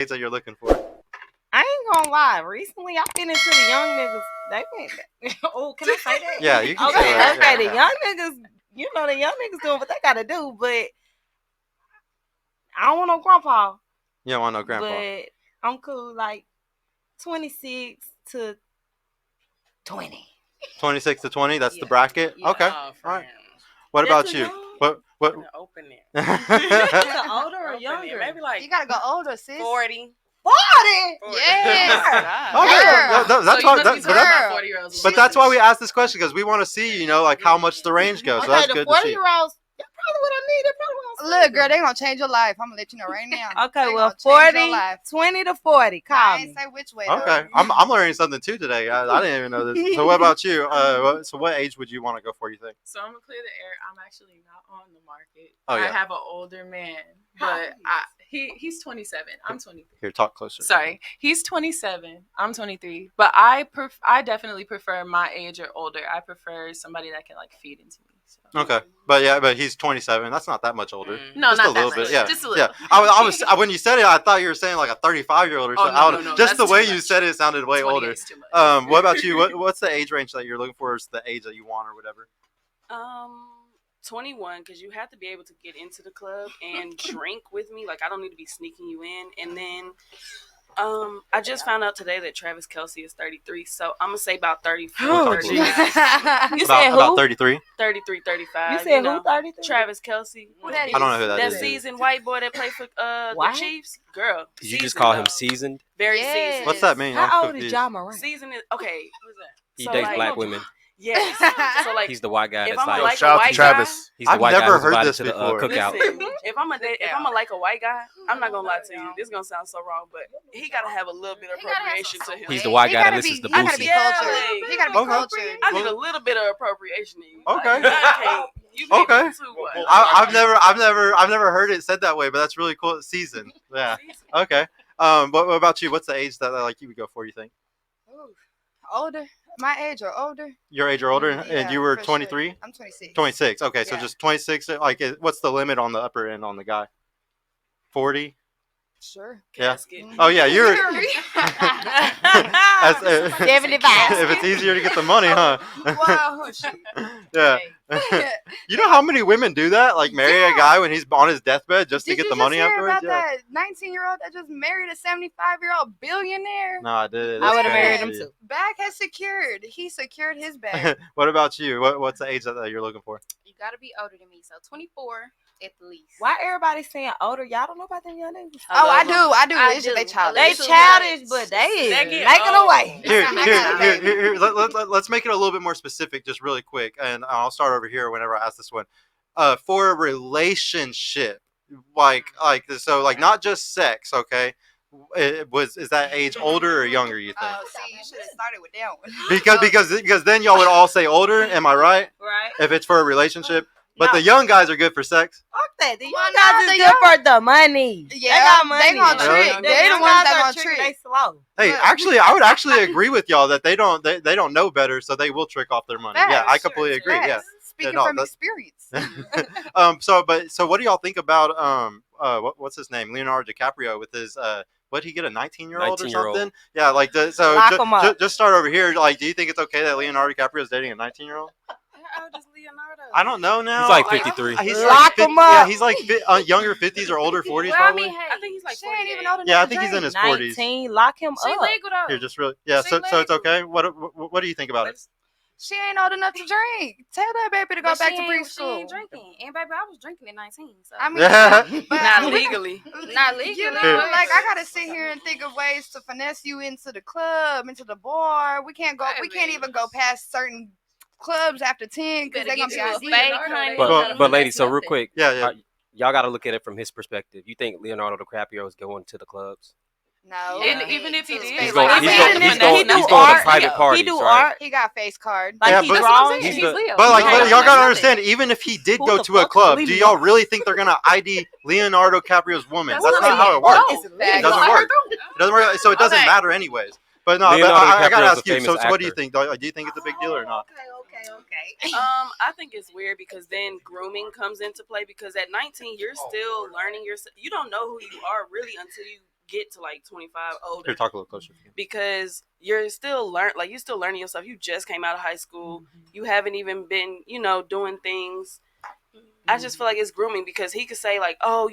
age that you're looking for? I ain't gonna lie. Recently, I've been into the young niggas. They been. Oh, can I say that? Yeah, you can Okay, say that. okay. Yeah. The young niggas, the young niggas doing what they gotta do, but I don't want no grandpa. You don't want no grandpa. But I'm cool. Like 26 to 20. 26 to 20. That's the bracket. Yeah. Okay. Oh, All right. friend. What That's about a you? young- What? Open it. Older or Open it. younger? Maybe like You gotta go older, sis. 40. 40. Yes. Okay, Girl. that's so why. you must be talking about 40-year-olds. But that's why we asked this question because we want to see, like how much the range goes. So Okay, that's the good to see. 40-year-olds. That's probably what I need. They probably gonna Look, girl, they gonna change your life. I'm gonna let you know right now. Okay, They well, gonna change 40, your life. 20 to 40. Call I me. ain't say which way. Okay, Though. I'm learning something too today. I didn't even know this. So what about you? So what age would you want to go for? You think? So I'm gonna clear the air. I'm actually not on the market. Oh, yeah. I have an older man, but he's 27. I'm 23. Here, talk closer. Sorry, he's 27. I'm 23. But I definitely prefer my age or older. I prefer somebody that can like feed into me. So. Okay, but he's 27. That's not that much older. No, just not a little that bit. much. Yeah, Just a little. Yeah. I was when you said it, I thought you were saying like a 35-year-old or Oh, something. no, Just that's the way too you much. said it sounded way 28 older. is too much. What about you? What's the age range that you're looking for? Is the age that you want or whatever? 21, because you have to be able to get into the club and drink with me. Like, I don't need to be sneaking you in. And then I just found out today that Travis Kelce is 33, so I'm gonna say about 34, Oh, 39. geez. You said who? About 33. 33, 35. You said who? 33. Travis Kelce. Who that I don't know who that That is. seasoned white boy that played for the What? Chiefs. Girl. Did you just seasoned, call him though. seasoned? Very Yes. seasoned. What's that mean? I'm How old is confused. John Moran? Seasoned is okay. What's that? He So, dates like, black women. Yes. So like, He's the white guy if that's I'm a like, like shout a out to white Travis. guy. he's the I've white never guy who's heard invited this to the before. cookout. Listen, if I'm a like a white guy, I'm not gonna lie to you. This is gonna sound so wrong, but he gotta have a little bit of He gotta have appropriation to some- him. He's the white He guy that gotta listens be- to he gotta be Boosie. Yeah, cultured. like- He gotta be Okay. cultured. I need a little bit of appropriation. In you. Okay. You can't Okay. be too much. I've never heard it said that way, but that's really cool. Season. Yeah. Okay. What about you? What's the age that like you would go for? You think? Ooh. Older, my age or older. Your age or older, Yeah, and you were for 23. Sure. I'm 26. 26. Okay, so Yeah. just 26. Like, what's the limit on the upper end on the guy? 40. Sure. Yeah. Casket. Oh yeah, you're. That's, 75. if it's easier to get the money, huh? Wow. Shit. Yeah. You know how many women do that? Like marry a guy when he's on his deathbed just to Did get you the money just hear afterwards? about that 19-year-old that just married a 75-year-old billionaire? No, I did. I would have That's married him crazy. too. Bag has secured. He secured his bag. What about you? What's the age that you're looking for? You gotta be older than me, so 24 at least. Why everybody saying older? Y'all don't know about them young niggas. Oh, I do. I It's just they do. childish. They childish, but they They is get making old. away. Here, I here, got here, it. here, let's make it a little bit more specific, just really quick, and I'll start over here whenever I ask this one. For a relationship, like so, like not just sex, okay? Is that age older or younger? You think? Oh, see, you should have started with that one. Because then y'all would all say older. Am I right? Right? If it's for a relationship, but No. the young guys are good for sex. Fuck that. The young Well, guys nah, is the good for the money. Yeah, they got money. they gonna trick. The They the young ones guys that are gonna tricking, trick. They slow. Hey, Look. actually, I would actually agree with y'all that they don't know better, so they will trick off their money. Yeah, I Facts, completely agree. Yeah. Facts. Speaking no, from that's- experience. So what do y'all think about what's his name, Leonardo Dicaprio with his what did he get, a 19-year-old or 19-year-old. something? Yeah, like so Lock 'em up. just start over here. Like, do you think it's okay that Leonardo DiCaprio is dating a 19-year-old? How old is Leonardo? I don't know now. He's like 53. He's Lock like 'em Yeah, up. he's like younger 50s or older 40s Well, I probably. mean, hey, I think he's like She ain't 48. even old enough Yeah, I to think he's in drink. his 40s. 19, lock him she up. legal though. Here, just really, yeah. She So it's legal. okay. What do you think about it? She ain't old enough to drink. Tell that baby to go But back she to ain't- She preschool. ain't drinking. And baby, I was drinking at 19. So I mean, Yeah. but Not legally. Not legally. You know, Yeah. like I gotta sit here and think of ways to finesse you into the club, into the bar. We can't go. We can't even go past certain clubs after 10 because Better they gonna get be you a ID. fake, Leonardo, honey. they But- gotta But finesse ladies, so real nothing. quick, Yeah. y'all got to look at it from his perspective. You think Leonardo DiCaprio is going to the clubs? No, And even if he To the did, space He's going. like He's that. going. He's He going. do He's going art. to private parties. He do right? art. He got face card. Like Yeah, he but- draws. He's He's the- Leo. But like, Yeah. but y'all gotta Nothing. understand. Even if he did Who go the to a fuck club, is do Leo? y'all really think they're gonna ID Leonardo DiCaprio's woman? That's That's not not how it what works. he is. It doesn't work. It doesn't work. So it doesn't Okay. matter anyways. But no, Leonardo I gotta DiCaprio's ask a you. So famous what do you actor. think? Do you think it's a big deal or not? Okay. I think it's weird because then grooming comes into play because at 19 you're still learning yourself. You don't know who you are really until you get to like 25 older. Here, talk a little closer. Because you're still you're still learning yourself. You just came out of high school. You haven't even been, doing things. I just feel like it's grooming because he could say like, oh,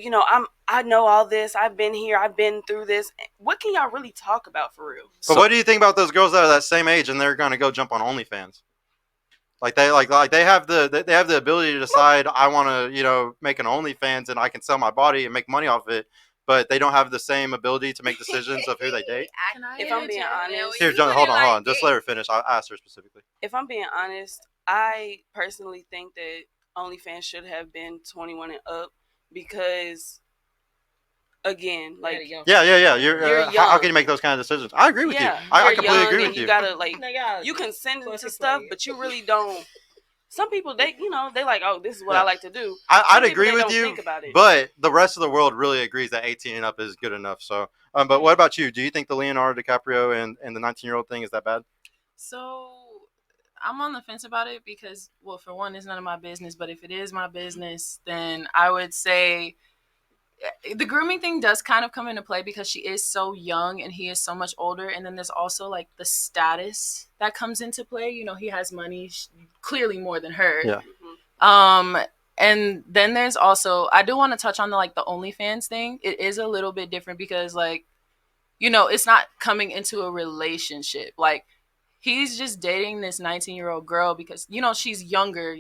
I know all this. I've been here. I've been through this. What can y'all really talk about for real? But what do you think about those girls that are that same age and they're gonna go jump on OnlyFans? Like they have the ability to decide I want to make an OnlyFans and I can sell my body and make money off it, but they don't have the same ability to make decisions of who they date. If I'm being honest, Here, hold on. Just let her finish. I asked her specifically. If I'm being honest, I personally think that OnlyFans should have been 21 and up because, again, like yeah. You're young. How can you make those kind of decisions? I agree with you. I completely agree with you. You gotta you can send into stuff, but you really don't. Some people they like, oh, this is what I like to do. I'd agree with you, think about it. but the rest of the world really agrees that 18 and up is good enough. So, but what about you? Do you think the Leonardo DiCaprio and the 19-year-old thing is that bad? So I'm on the fence about it because, well, for one, it's none of my business. But if it is my business, then I would say the grooming thing does kind of come into play because she is so young and he is so much older. And then there's also like the status that comes into play. He has money, clearly more than her. Yeah. And then there's also, I do want to touch on the OnlyFans thing. It is a little bit different because it's not coming into a relationship. Like, he's just dating this 19-year-old girl because, she's younger.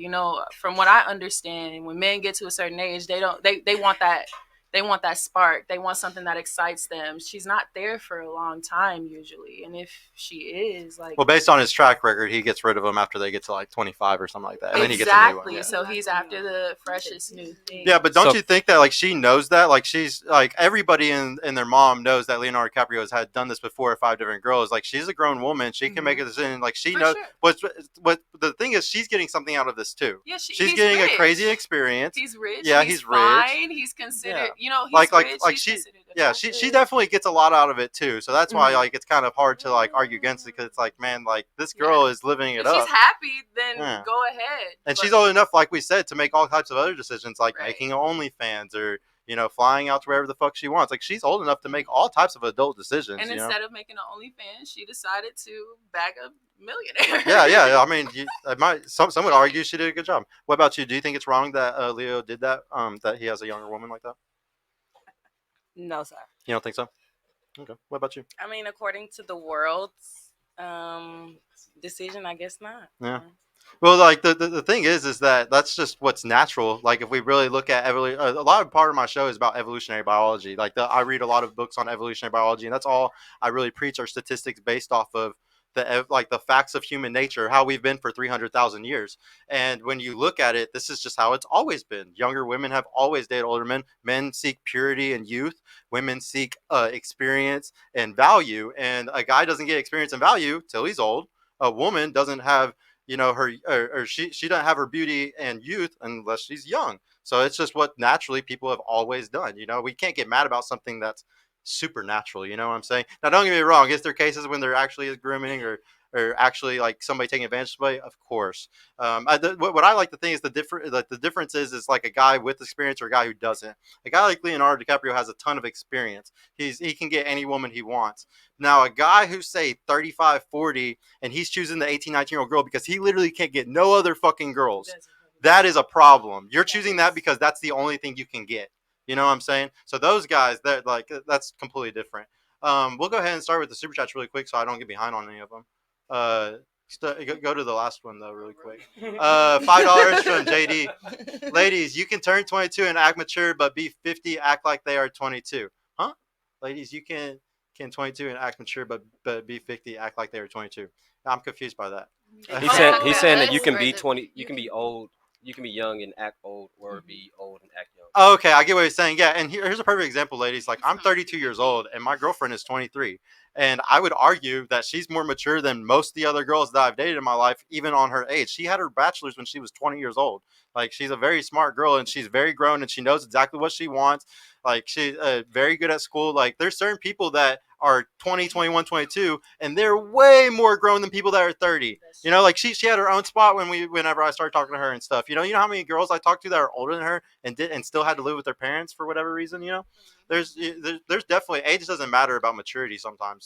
From what I understand, when men get to a certain age, they want that. They want that spark. They want something that excites them. She's not there for a long time usually. And if she is, like... Well, based on his track record, he gets rid of them after they get to like 25 or something like that. And then he gets a new one. Yeah. So he's after the freshest new thing. Yeah, but don't you think that like she knows that? Like she's like everybody and their mom knows that Leonardo DiCaprio has had done this before with 5 different girls. Like she's a grown woman. She can make a decision. Like she knows. Sure. What the thing is, she's getting something out of this too. Yeah, she's getting rich. A crazy experience. He's rich. Yeah, he's fine. He's considered, he's like rich, she definitely gets a lot out of it too. So that's why like it's kind of hard to like argue against it because it's like, man, like this girl is living it up. If she's happy, then go ahead. And she's old enough, like we said, to make all types of other decisions, like making an OnlyFans or flying out to wherever the fuck she wants. Like she's old enough to make all types of adult decisions. And instead of making an OnlyFans, she decided to bag a millionaire. Yeah. I mean, some would argue she did a good job. What about you? Do you think it's wrong that Leo did that? That he has a younger woman like that? No, sir. You don't think so? Okay. What about you? I mean, according to the world's decision, I guess not. Yeah. Well, like the thing is that that's just what's natural. Like if we really look at a lot of part of my show is about evolutionary biology. Like I read a lot of books on evolutionary biology, and that's all I really preach are statistics based off of the facts of human nature, how we've been for 300,000 years. And when you look at it, this is just how it's always been. Younger women have always dated older men. Men seek purity and youth. Women seek experience and value. And a guy doesn't get experience and value till he's old. A woman doesn't have she doesn't have her beauty and youth unless she's young. So it's just what naturally people have always done. We can't get mad about something that's supernatural. You know what I'm saying? Now, don't get me wrong. Is there cases when there actually is grooming or actually like somebody taking advantage of somebody? Of course. What I like to think is the difference is like a guy with experience or a guy who doesn't. A guy like Leonardo DiCaprio has a ton of experience. He can get any woman he wants. Now, a guy who's say 35, 40, and he's choosing the 18, 19-year-old girl because he literally can't get no other fucking girls. That is a problem. You're choosing that because that's the only thing you can get. You know what I'm saying? So those guys, that's completely different. We'll go ahead and start with the super chats really quick so I don't get behind on any of them. Go to the last one though really quick. $5 from JD. Ladies, you can turn 22 and act mature, but be 50, act like they are 22. Huh? Ladies, you can 22 and act mature, but be 50, act like they are 22. I'm confused by that. He's saying that you can be 20, you can be old. You can be young and act old, or be old and act young. Oh, okay, I get what you're saying. Yeah, and here's a perfect example, ladies. Like, I'm 32 years old, and my girlfriend is 23. And I would argue that she's more mature than most of the other girls that I've dated in my life, even on her age. She had her bachelor's when she was 20 years old. Like, she's a very smart girl, and she's very grown, and she knows exactly what she wants. Like, she's very good at school. Like, there's certain people that are 20, 21, 22, and they're way more grown than people that are 30. You know, like she had her own spot whenever I started talking to her and stuff. You know how many girls I talked to that are older than her and still had to live with their parents for whatever reason, there's definitely age doesn't matter about maturity sometimes.